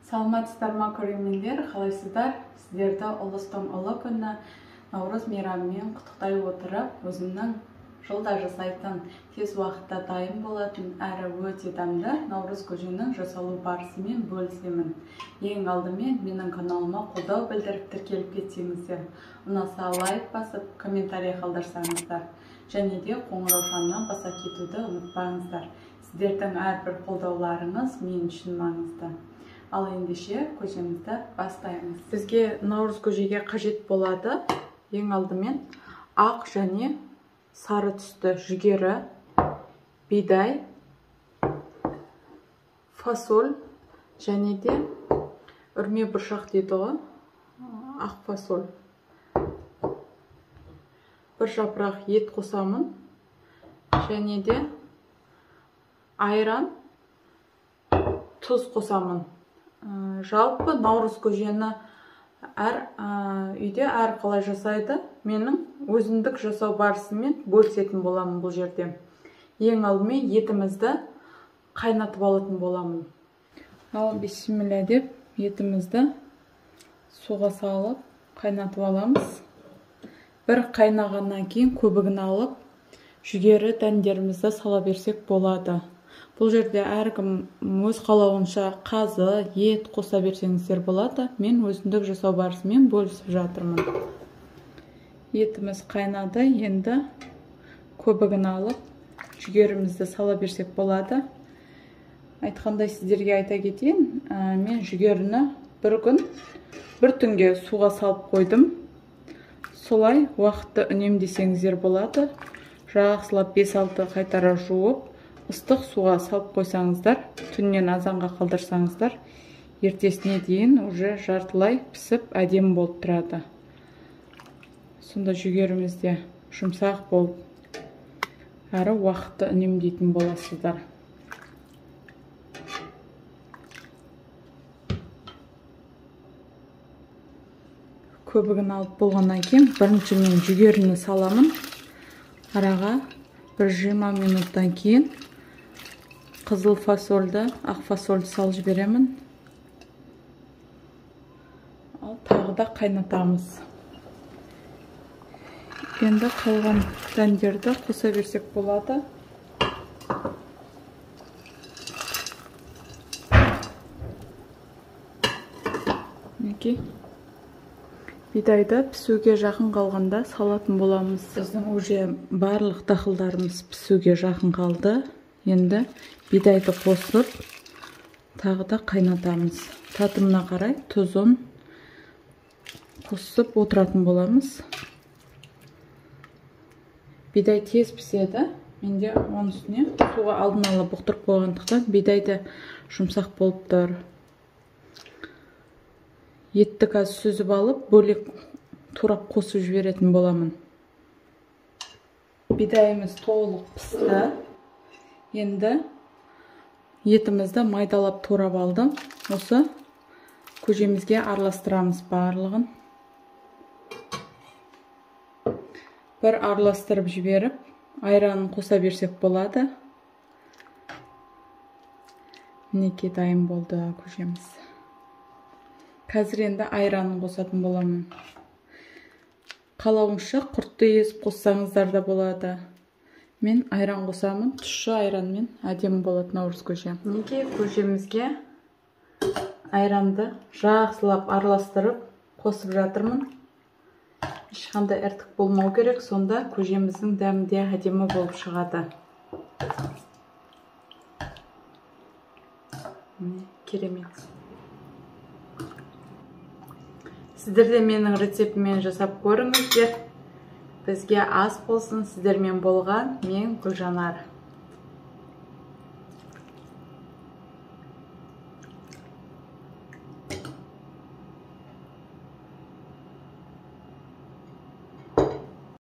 Саламатсыздар ма көрермендер, қалайсыздар? Сіздерді ұлыстың ұлы күні Наурыз мейрамымен құттықтай отырып, өзімнің жылда жасайтын тез уақытта дайын болатын әрі өте дәмді Наурыз көженің жасалу барысымен бөлісемін. Ең алдымен менің каналыма қолдау білдіріп тіркеліп кетсеңіздер, ұнаса лайк басып, комментарий қалдырсаңыздар, және де қоңыраушаны баса кетуді ұмытпаңыздар. Сіздердің әрбір қолдауларыңыз мен үшін маңызды. Ал ендеше көжемізді бастаймыз. Бізге наурыз көжеге қажет болады ең алдымен ақ және сары түсті жүгері, бидай, фасоль және де үрме бұршақ дейді ғой, ақ фасоль. Бір жапырақ ет қосамын және де айран, тұз қосамын. Жалпы наурыз көжені үйде әр қалай жасайды. Менің өзіндік жасау барысымен бөлісетін боламын бұл жерде. Ең алдымен етімізді қайнатып алатын боламын. Ал бисмилля деп етімізді суға салып қайнатып аламыз. Бір қайнағаннан кейін көбігін алып жүгері дәндерімізді сала берсек болады. Бұл жерде әркім өз қалауынша қазы, ет қоса берсеңіздер болады. Мен өзіндік жасау барысымен бөлісіп жатырмын. Етіміз қайнады, енді көбігін алып жүгерімізді сала берсек болады. Айтқандай сіздерге айта кетейін, мен жүгеріні бір түнге суға салып қойдым. Солай уақытты үнемдесеңіздер болады. Жақсылап 5-6 қайтара жуып, ыстық суға салып қойсаңыздар, түннен азанға қалдырсаңыздар, ертесіне дейін уже жартылай пісіп әдемі болып тұрады. Сонда жүгерімізде жұмсақ болып, әрі уақытты үнемдейтін боласыздар. Көбігін алып болғаннан кейін бірінші мен жүгеріні саламын. Араға бір 20 минуттан кейін қызыл фасольді, ақ фасольді салып жіберемін. Ал тағы да қайнатамыз. Енді қалған дәндерді қоса берсек болады. Мінекей. Бидайды пісуге жақын қалғанда салатын боламыз. Біздің уже барлық дақылдарымыз пісуге жақын қалды. Енді бидайды қосып, тағы да қайнатамыз. Татымына қарай тұзын қосып отыратын боламыз. Бидай тез піседі. Менде оның үстіне суға алдын ала бұқтырып қойғандықтан бидайды жұмсақ болып тұр. Етті қазір сүзіп алып, бөлек турап қосып жіберетін боламын. Бидайымыз толық пісті. Енді етімізді майдалап турап алдым. Осы көжемізге араластырамыз барлығын. Бір араластырып жіберіп, айранын қоса берсек болады. Мінекей дайын болды көжеміз. Қазір енді айранын қосатын боламын. Қалауыңызша құртты езіп қоссаңыздар да болады. Мен айран қосамын, тұщы айранмен әдемі болады наурыз көже. Неге көжемізге айранды жақсылап араластырып қосып жатырмын. Ешқандай іртік болмау керек, сонда көжеміздің дәмі де әдемі болып шығады. Керемет. Сіздер де менің рецептіммен жасап көріңіздер. Бізге ас болсын, сіздермен болған мен Гүлжанар.